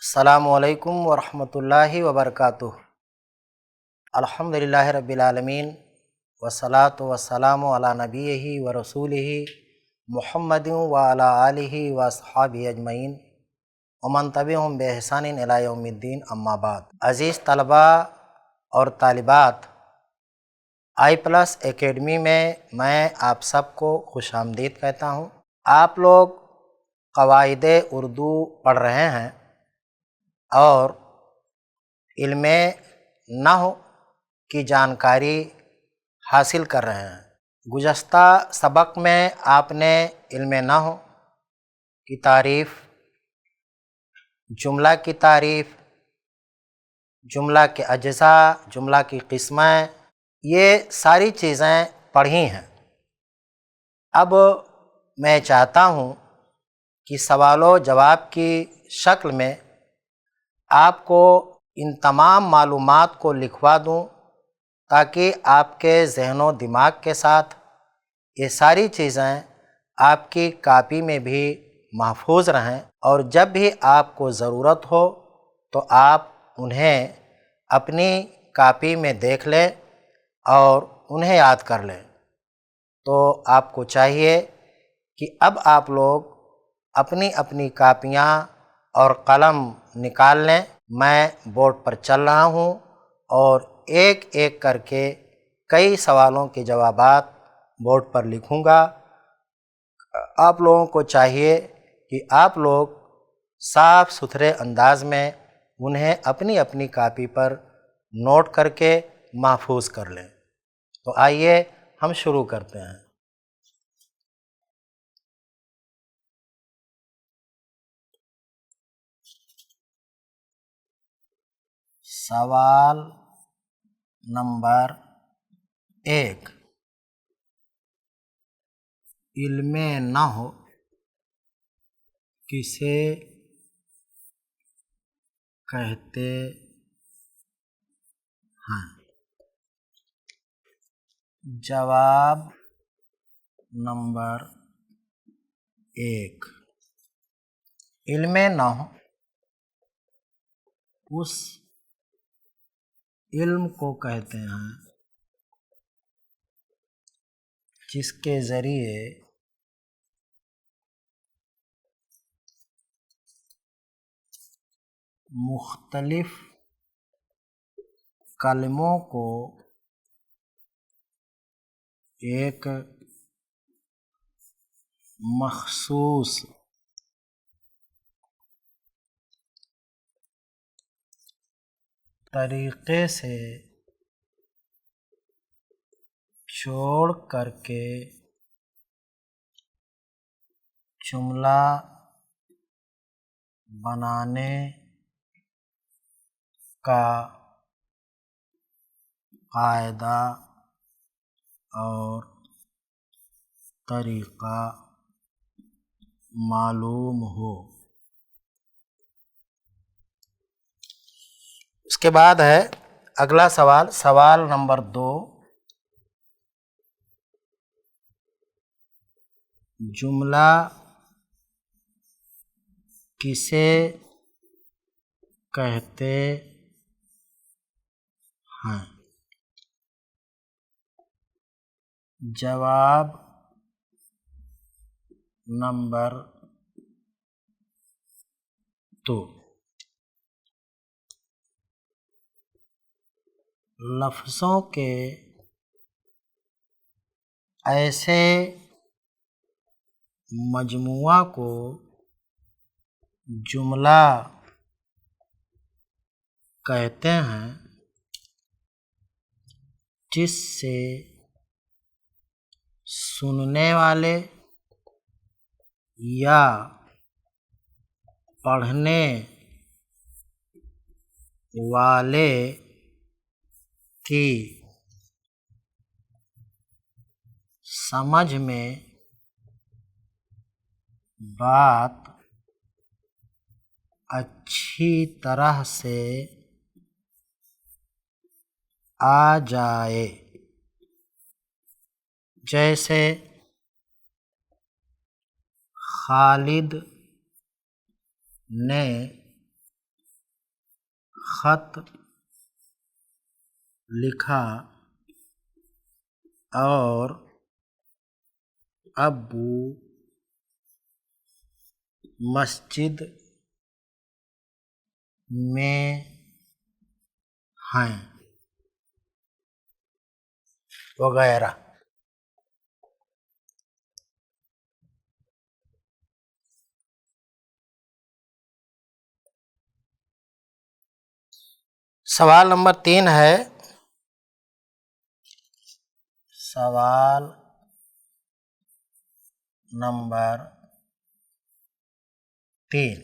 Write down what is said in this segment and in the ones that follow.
السلام علیکم ورحمۃ اللہ وبرکاتہ۔ الحمدللہ رب العالمین والصلاۃ والسلام علی نبیہ و رسولہ محمد وعلی آلہ واصحابہ اجمعین ومن تبعہم بإحسان الی یوم الدین، اما بعد۔ عزیز طلباء اور طالبات، i+ اکیڈمی میں آپ سب کو خوش آمدید کہتا ہوں۔ آپ لوگ قواعد اردو پڑھ رہے ہیں اور علم نحو کی جانکاری حاصل کر رہے ہیں۔ گزشتہ سبق میں آپ نے علم نحو کی تعریف، جملہ کی تعریف، جملہ کے اجزاء، جملہ کی قسمیں، یہ ساری چیزیں پڑھی ہیں۔ اب میں چاہتا ہوں کہ سوال و جواب کی شکل میں آپ کو ان تمام معلومات کو لکھوا دوں تاکہ آپ کے ذہن و دماغ کے ساتھ یہ ساری چیزیں آپ کی کاپی میں بھی محفوظ رہیں، اور جب بھی آپ کو ضرورت ہو تو آپ انہیں اپنی کاپی میں دیکھ لیں اور انہیں یاد کر لیں۔ تو آپ کو چاہیے کہ اب آپ لوگ اپنی اپنی کاپیاں اور قلم نکال لیں۔ میں بورڈ پر چل رہا ہوں اور ایک ایک کر کے کئی سوالوں کے جوابات بورڈ پر لکھوں گا۔ آپ لوگوں کو چاہیے کہ آپ لوگ صاف ستھرے انداز میں انہیں اپنی اپنی کاپی پر نوٹ کر کے محفوظ کر لیں۔ تو آئیے ہم شروع کرتے ہیں۔ سوال نمبر 1، علم نحو کسے کہتے ہیں؟ جواب نمبر 1، علم نحو اس علم کو کہتے ہیں جس کے ذریعے مختلف کلموں کو ایک مخصوص طریقے سے جوڑ کر کے جملہ بنانے کا قاعدہ اور طریقہ معلوم ہو۔ اس کے بعد ہے اگلا سوال، سوال نمبر 2، جملہ کسے کہتے ہیں؟ جواب نمبر 2، لفظوں کے ایسے مجموعہ کو جملہ کہتے ہیں جس سے سننے والے یا پڑھنے والے کی سمجھ میں بات اچھی طرح سے آ جائے، جیسے خالد نے خط لکھا اور ابو مسجد میں ہیں وغیرہ۔ سوال نمبر 3 ہے، سوال نمبر 3،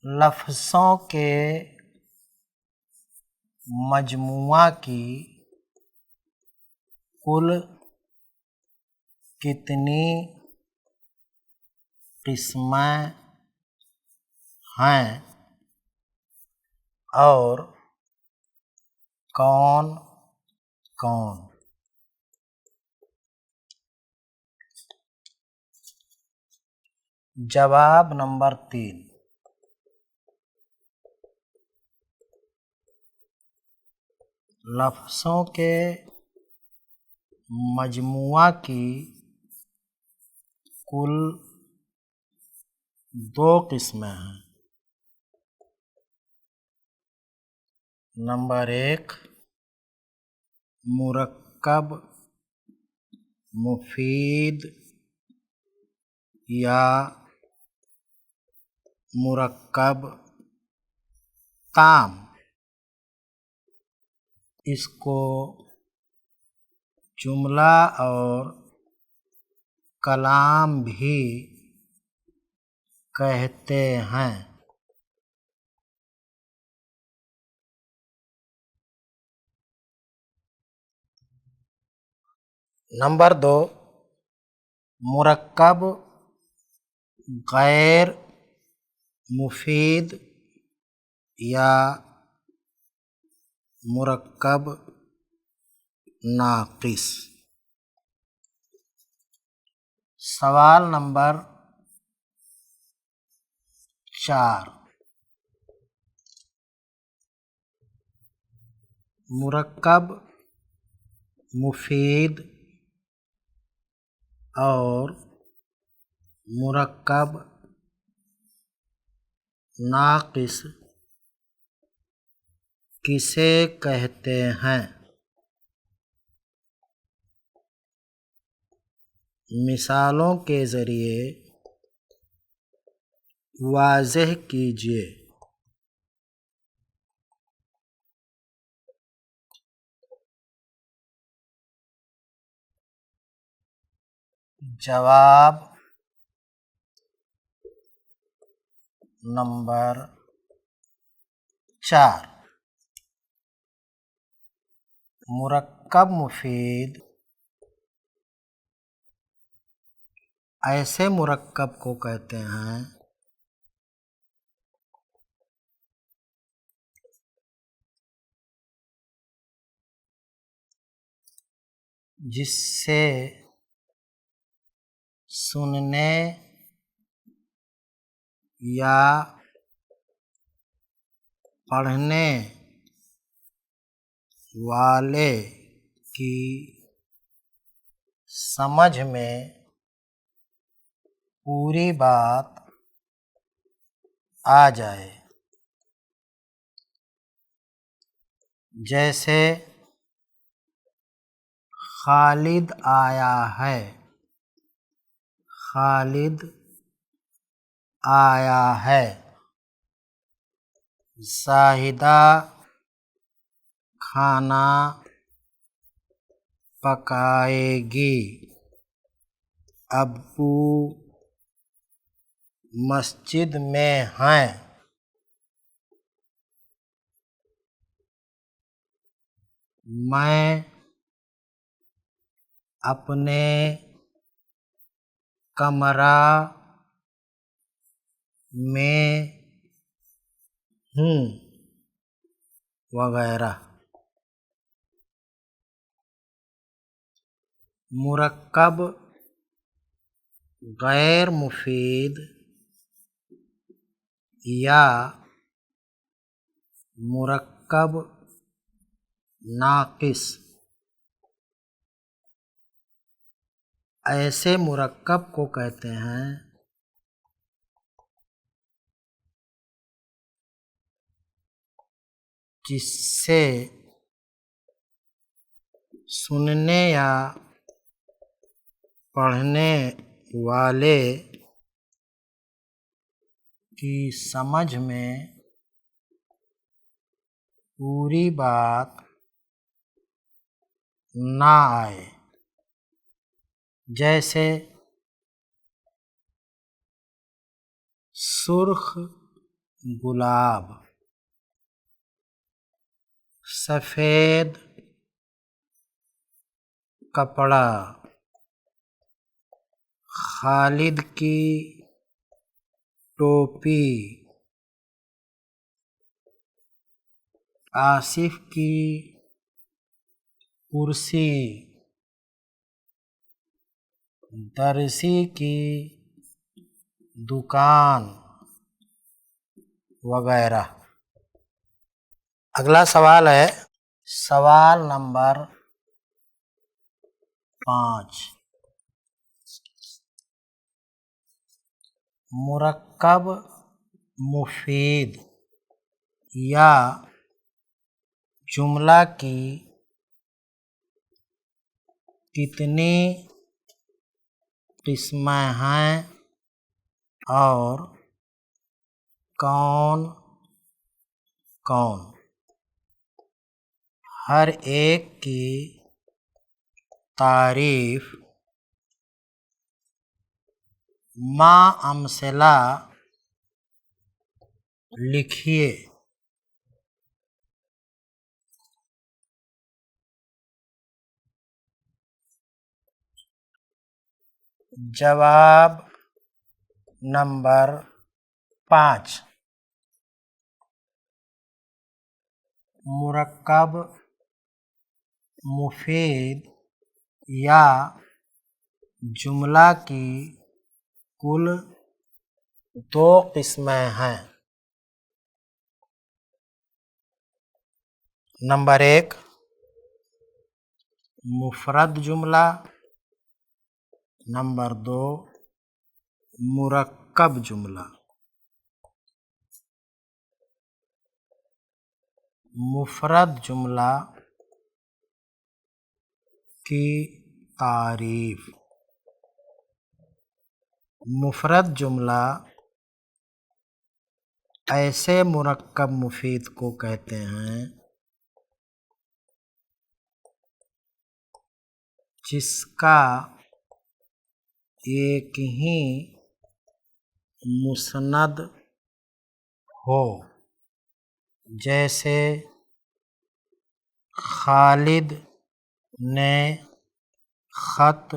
لفظوں کے مجموعہ کی کل کتنی قسمیں ہیں اور کون کون؟ جواب نمبر 3، لفظوں کے مجموعہ کی کل 2 قسمیں ہیں۔ نمبر 1، مرکب مفید یا مرکب تام، اس کو جملہ اور کلام بھی کہتے ہیں۔ نمبر 2، مرکب غیر مفید یا مرکب ناقص۔ سوال نمبر 4، مرکب مفید اور مرکب ناقص کسے کہتے ہیں؟ مثالوں کے ذریعے واضح کیجیے۔ جواب نمبر 4، مرکب مفید ایسے مرکب کو کہتے ہیں جس سے سننے یا پڑھنے والے کی سمجھ میں پوری بات آ جائے۔ جیسے خالد آیا ہے، خالد آیا ہے، زاہدہ کھانا پکائے گی، ابو مسجد میں ہیں۔ میں اپنے کمرہ میں ہوں وغیرہ۔ مرکب غیر مفید یا مرکب ناقص، ایسے مرکب کو کہتے ہیں جس سے سننے یا پڑھنے والے کی سمجھ میں پوری بات نہ آئے، جیسے سرخ گلاب، سفید کپڑا، خالد کی ٹوپی، آصف کی کرسی، درزی کی دکان وغیرہ۔ اگلا سوال ہے سوال نمبر 5، مرکب مفید یا جملہ کی کتنی قسمیں ہیں اور کون کون؟ ہر ایک کی تعریف مع امثلہ لکھیے۔ جواب نمبر 5، مرکب مفید یا جملہ کی کل 2 قسمیں ہیں۔ نمبر 1، مفرد جملہ، نمبر 2، مرکب جملہ۔ مفرد جملہ کی تعریف۔ مفرد جملہ ایسے مرکب مفید کو کہتے ہیں جس کا ایک ہی مسند ہو، جیسے خالد نے خط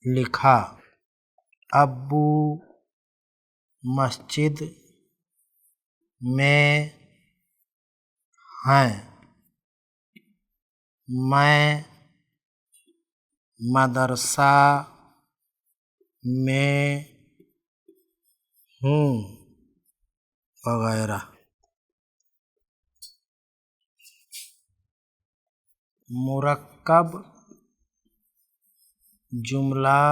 لکھا، ابو مسجد میں ہیں، میں مدرسہ میں ہوں، وغیرہ۔ مرکب جملہ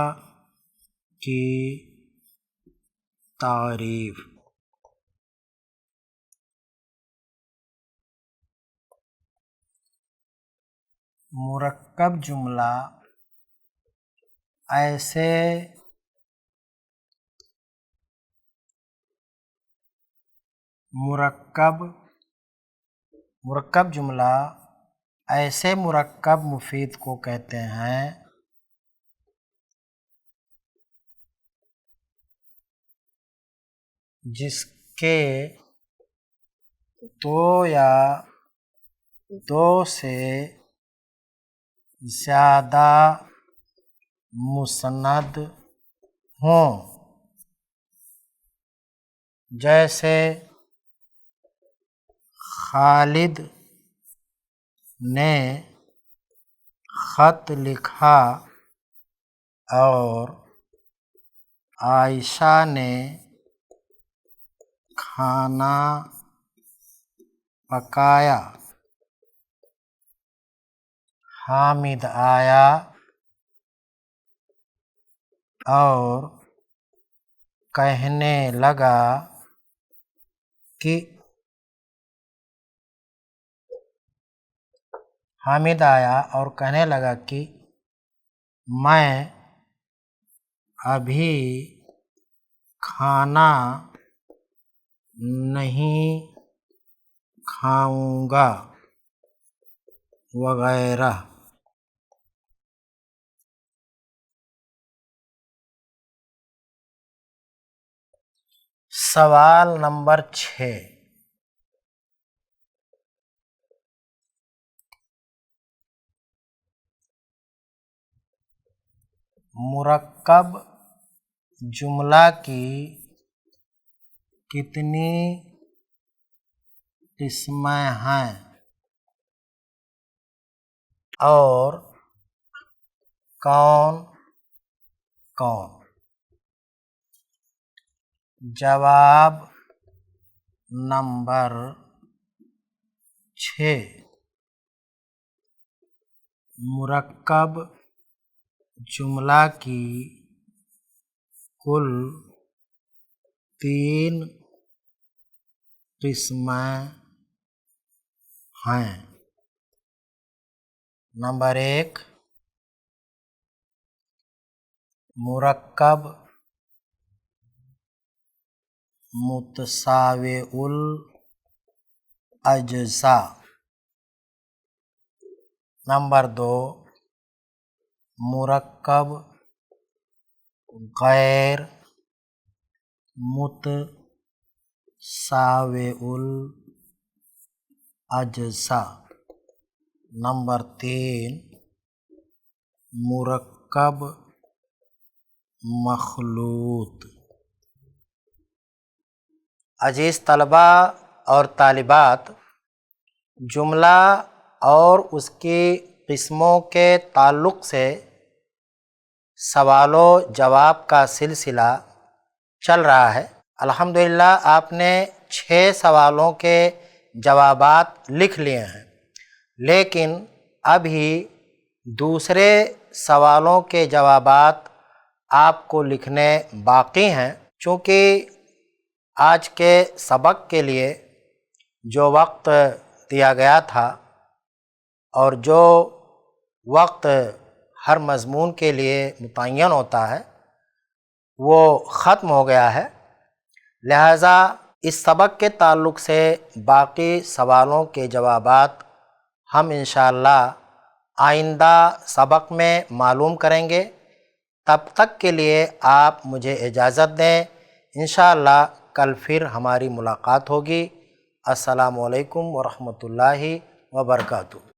کی تعریف۔ مرکب جملہ ایسے مرکب جملہ ایسے مرکب مفید کو کہتے ہیں جس کے 2 یا 2 سے زیادہ مسند ہوں، جیسے خالد نے خط لکھا اور عائشہ نے کھانا پکایا، حامد آیا اور کہنے لگا کہ حامد آیا اور کہنے لگا کہ میں ابھی کھانا نہیں کھاؤں گا وغیرہ۔ سوال نمبر 6، مرکب جملہ کی کتنی قسمیں ہیں اور کون کون؟ جواب نمبر 6، مرکب جملہ کی کل 3 قسمیں ہیں۔ نمبر 1، مرکب متساوی الاجزاء۔ نمبر 2، مرکب غیر متساوی الاجزاء۔ نمبر 3، مرکب مخلوط۔ عزیز طلبہ اور طالبات، جملہ اور اس کی قسموں کے تعلق سے سوال و جواب کا سلسلہ چل رہا ہے۔ الحمدللہ آپ نے 6 سوالوں کے جوابات لکھ لیے ہیں، لیکن ابھی دوسرے سوالوں کے جوابات آپ کو لکھنے باقی ہیں۔ چونکہ آج کے سبق کے لیے جو وقت دیا گیا تھا اور جو وقت ہر مضمون کے لیے متعین ہوتا ہے وہ ختم ہو گیا ہے، لہٰذا اس سبق کے تعلق سے باقی سوالوں کے جوابات ہم انشاءاللہ آئندہ سبق میں معلوم کریں گے۔ تب تک کے لیے آپ مجھے اجازت دیں، انشاءاللہ کل پھر ہماری ملاقات ہوگی۔ السلام علیکم ورحمۃ اللہ وبرکاتہ۔